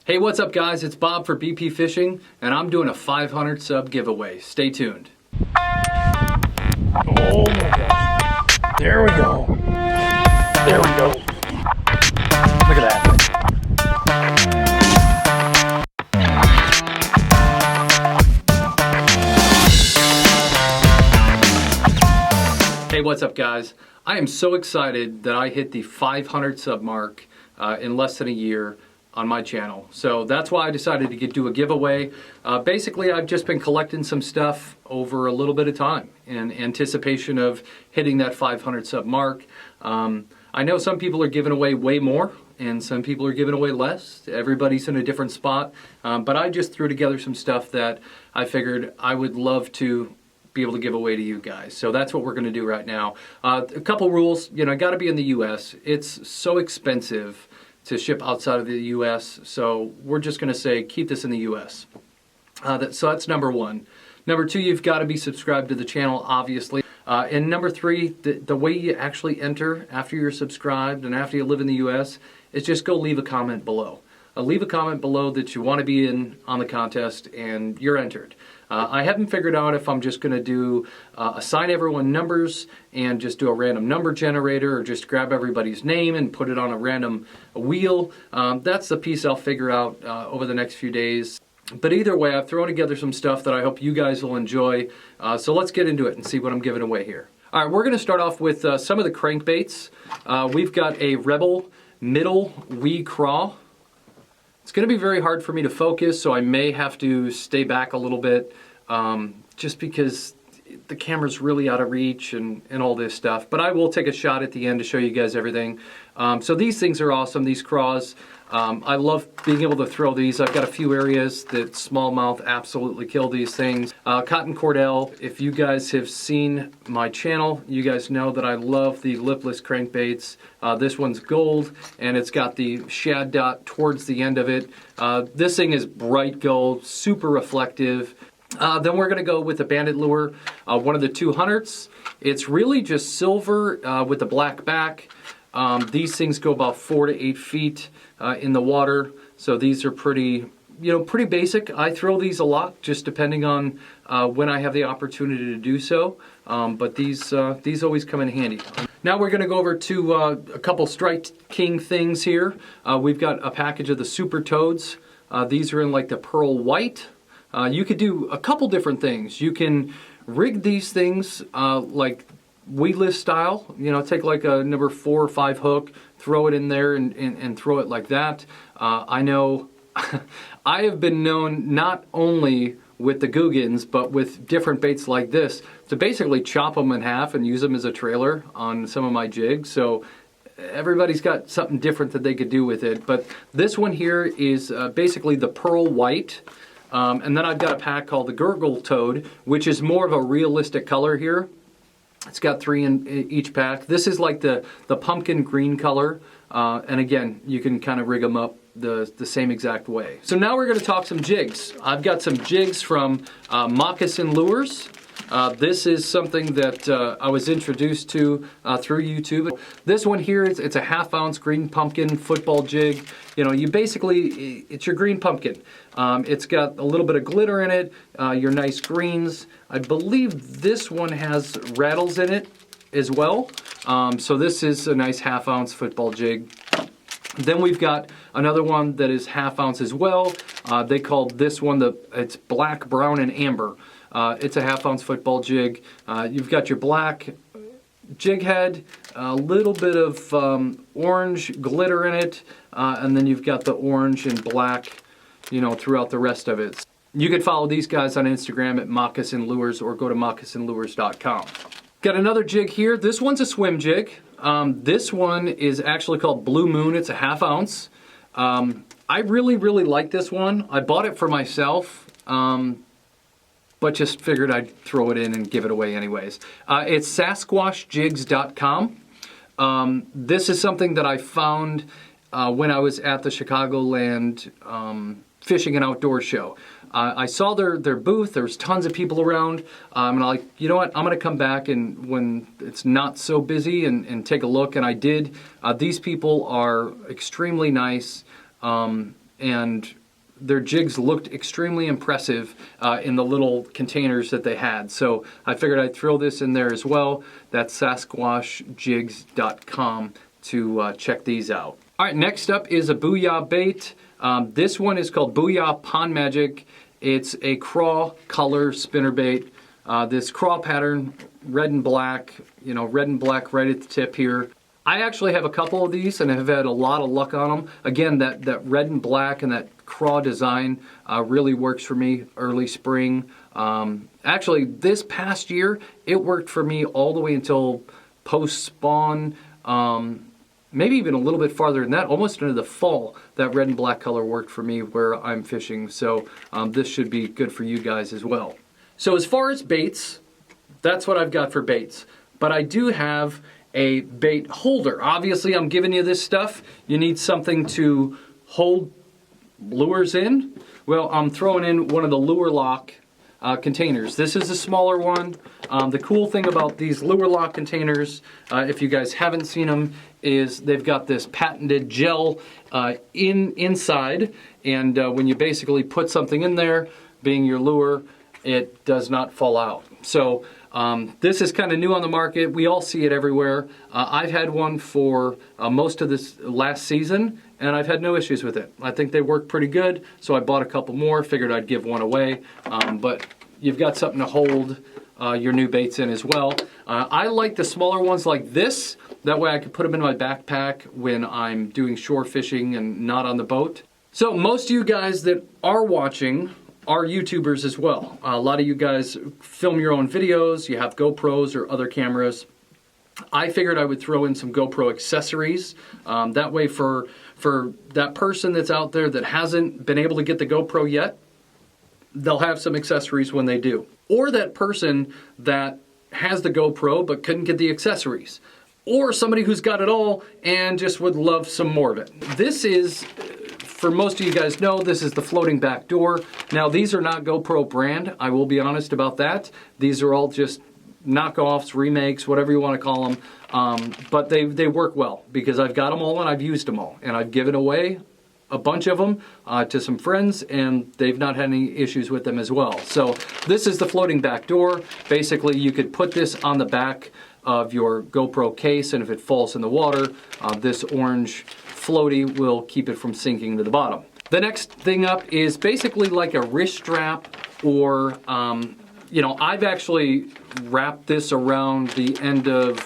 Hey, what's up guys? It's Bob for BP Fishing, and I'm doing a 500 sub giveaway. Stay tuned. Oh my gosh. There we go. There we go. Look at that. Hey, what's up guys? I am so excited that I hit the 500 sub mark in less than a year on my channel. So that's why I decided to do a giveaway. Basically, I've just been collecting some stuff over a little bit of time in anticipation of hitting that 500 sub mark. I know some people are giving away way more and some people are giving away less. Everybody's in a different spot. But I just threw together some stuff that I figured I would love to be able to give away to you guys. So that's what we're going to do right now. A couple rules, got to be in the US. It's so expensive to ship outside of the US, so we're just going to say keep this in the US. So that's number one. Number two, you've got to be subscribed to the channel, obviously. And number three, the way you actually enter after you're subscribed and after you live in the US is just go leave a comment below. Leave a comment below that you want to be in on the contest and you're entered. I haven't figured out if I'm just going to do assign everyone numbers and just do a random number generator or just grab everybody's name and put it on a random wheel. That's the piece I'll figure out over the next few days. But either way, I've thrown together some stuff that I hope you guys will enjoy. So let's get into it and see what I'm giving away here. All right, we're going to start off with some of the crankbaits. We've got a Rebel middle wee craw. It's going to be very hard for me to focus, so I may have to stay back a little bit just because the camera's really out of reach and all this stuff. But I will take a shot at the end to show you guys everything. So these things are awesome, these craws. I love being able to throw these. I've got a few areas that smallmouth absolutely kill these things. Cotton cordell, if you guys have seen my channel, you guys know that I love the lipless crankbaits. This one's gold, and it's got the shad dot towards the end of it. This thing is bright gold, super reflective. Then we're going to go with the bandit lure, one of the 200s. It's really just silver with the black back. These things go about 4 to 8 feet in the water, so these are pretty basic. I throw these a lot, just depending on when I have the opportunity to do so. But these always come in handy. Now we're going to go over to a couple Strike King things here. We've got a package of the Super Toads. These are in like the pearl white. You could do a couple different things. You can rig these things like weedless style, take like a number 4 or 5 hook, throw it in there and throw it like that. I know I have been known not only with the Googans, but with different baits like this, to basically chop them in half and use them as a trailer on some of my jigs. So everybody's got something different that they could do with it. But this one here is basically the pearl white. And then I've got a pack called the Gurgle Toad, which is more of a realistic color here. It's got 3 in each pack. This is like the pumpkin green color. And again, you can kind of rig them up the same exact way. So now we're going to talk some jigs. I've got some jigs from Moccasin Lures. This is something that I was introduced to through YouTube. This one here, it's a 1/2 ounce green pumpkin football jig. You basically, it's your green pumpkin. It's got a little bit of glitter in it, your nice greens. I believe this one has rattles in it as well. So this is a nice 1/2 ounce football jig. Then we've got another one that is 1/2 ounce as well. They called this one, it's black, brown, and amber. It's a 1/2 ounce football jig. You've got your black jig head, a little bit of orange glitter in it, and then you've got the orange and black, throughout the rest of it. You can follow these guys on Instagram at Moccasin Lures or go to moccasinlures.com. Got another jig here. This one's a swim jig. This one is actually called Blue Moon. It's a 1/2 ounce. I really, really like this one. I bought it for myself. But just figured I'd throw it in and give it away anyways. It's SasquatchJigs.com. This is something that I found when I was at the Chicagoland Fishing and Outdoor Show. I saw their booth. There was tons of people around. And I'm like, you know what? I'm going to come back and when it's not so busy and take a look. And I did. These people are extremely nice. and their jigs looked extremely impressive in the little containers that they had. So I figured I'd throw this in there as well. That's SasquatchJigs.com to check these out. All right, next up is a Booyah bait. This one is called Booyah Pond Magic. It's a craw color spinner bait. This craw pattern, red and black, red and black right at the tip here. I actually have a couple of these and have had a lot of luck on them. Again, that red and black and that craw design really works for me early spring. Actually, this past year, it worked for me all the way until post-spawn, maybe even a little bit farther than that, almost into the fall. That red and black color worked for me where I'm fishing, so this should be good for you guys as well. So as far as baits, that's what I've got for baits. But I do have a bait holder. Obviously, I'm giving you this stuff. You need something to hold lures in. Well, I'm throwing in one of the lure lock containers. This is a smaller one. The cool thing about these lure lock containers, if you guys haven't seen them, is they've got this patented gel inside, and when you basically put something in there, being your lure, it does not fall out. So this is kind of new on the market. We all see it everywhere. I've had one for most of this last season, and I've had no issues with it. I think they work pretty good, so I bought a couple more, figured I'd give one away. But you've got something to hold your new baits in as well. I like the smaller ones like this. That way I can put them in my backpack when I'm doing shore fishing and not on the boat. So most of you guys that are watching are YouTubers as well. A lot of you guys film your own videos, you have GoPros or other cameras. I figured I would throw in some GoPro accessories. That way for that person that's out there that hasn't been able to get the GoPro yet, they'll have some accessories when they do. Or that person that has the GoPro but couldn't get the accessories. Or somebody who's got it all and just would love some more of it. This is, for most of you guys know, this is the floating back door. Now these are not GoPro brand, I will be honest about that. These are all just knockoffs, remakes, whatever you want to call them. But they work well because I've got them all and I've used them all. And I've given away a bunch of them to some friends, and they've not had any issues with them as well. So this is the floating back door. Basically, you could put this on the back of your GoPro case, and if it falls in the water, this orange floaty will keep it from sinking to the bottom. The next thing up is basically like a wrist strap, or I've actually wrapped this around the end of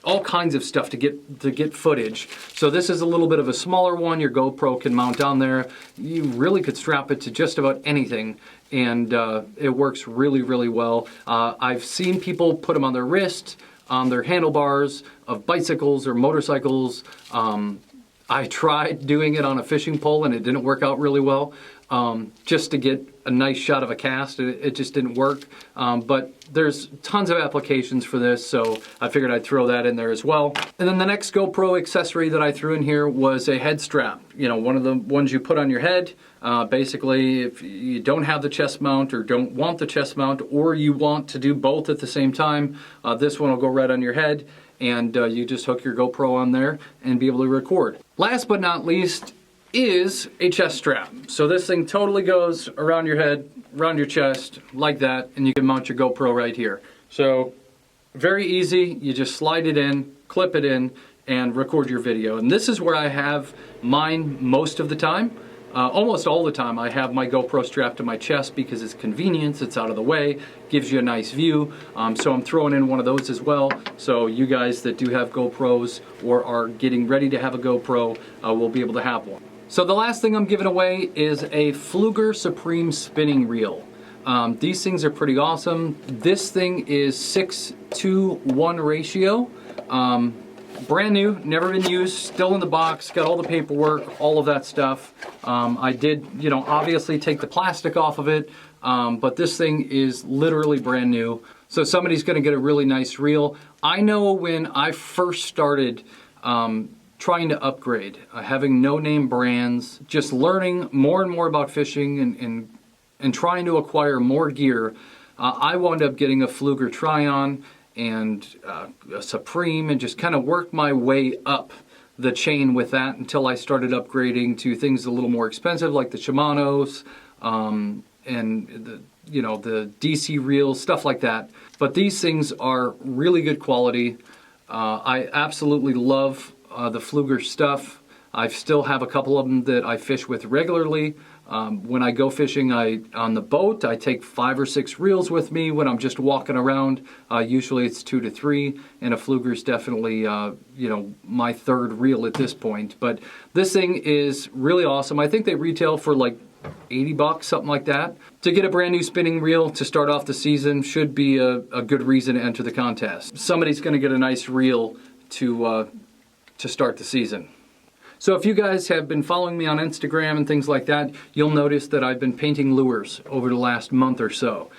all kinds of stuff to get footage. So this is a little bit of a smaller one. Your GoPro can mount on there. You really could strap it to just about anything, and it works really, really well. I've seen people put them on their wrist, on their handlebars of bicycles or motorcycles. I tried doing it on a fishing pole and it didn't work out really well. Just to get a nice shot of a cast, it just didn't work. But there's tons of applications for this, so I figured I'd throw that in there as well. And then the next GoPro accessory that I threw in here was a head strap. One of the ones you put on your head. Basically, if you don't have the chest mount or don't want the chest mount, or you want to do both at the same time, this one will go right on your head, and you just hook your GoPro on there and be able to record. Last but not least is a chest strap. So this thing totally goes around your head, around your chest, like that, and you can mount your GoPro right here. So very easy, you just slide it in, clip it in, and record your video. And this is where I have mine most of the time. Almost all the time I have my GoPro strapped to my chest because it's convenience, it's out of the way, gives you a nice view. So I'm throwing in one of those as well. So you guys that do have GoPros or are getting ready to have a GoPro will be able to have one. So the last thing I'm giving away is a Pflueger Supreme spinning reel. These things are pretty awesome. This thing is 6:1 ratio. Brand new, never been used, still in the box, got all the paperwork, all of that stuff. I did, obviously take the plastic off of it, but this thing is literally brand new. So somebody's gonna get a really nice reel. I know when I first started trying to upgrade, having no-name brands, just learning more and more about fishing and trying to acquire more gear, I wound up getting a Pflueger Tryon and a Supreme, and just kind of worked my way up the chain with that until I started upgrading to things a little more expensive, like the Shimano's and the DC reels, stuff like that. But these things are really good quality. I absolutely love the Pflueger stuff. I still have a couple of them that I fish with regularly. When I go fishing on the boat, I take 5 or 6 reels with me. When I'm just walking around, usually it's 2 to 3, and a Pflueger is definitely my third reel at this point. But this thing is really awesome. I think they retail for like $80, something like that. To get a brand new spinning reel to start off the season should be a good reason to enter the contest. Somebody's going to get a nice reel to start the season. So if you guys have been following me on Instagram and things like that, you'll notice that I've been painting lures over the last month or so.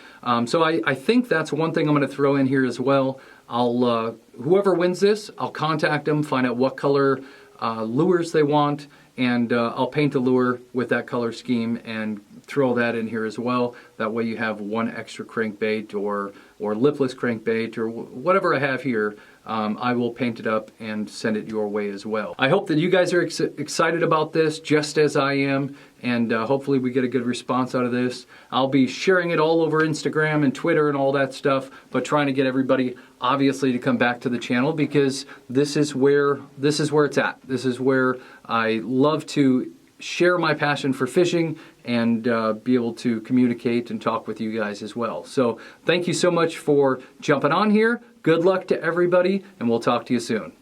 So I think that's one thing I'm going to throw in here as well. Whoever wins this, I'll contact them, find out what color lures they want, and I'll paint the lure with that color scheme and throw that in here as well. That way you have one extra crankbait or lipless crankbait or whatever I have here. I will paint it up and send it your way as well. I hope that you guys are excited about this just as I am, and hopefully we get a good response out of this. I'll be sharing it all over Instagram and Twitter and all that stuff, but trying to get everybody obviously to come back to the channel, because this is where it's at. This is where I love to share my passion for fishing and be able to communicate and talk with you guys as well. So thank you so much for jumping on here. Good luck to everybody, and we'll talk to you soon.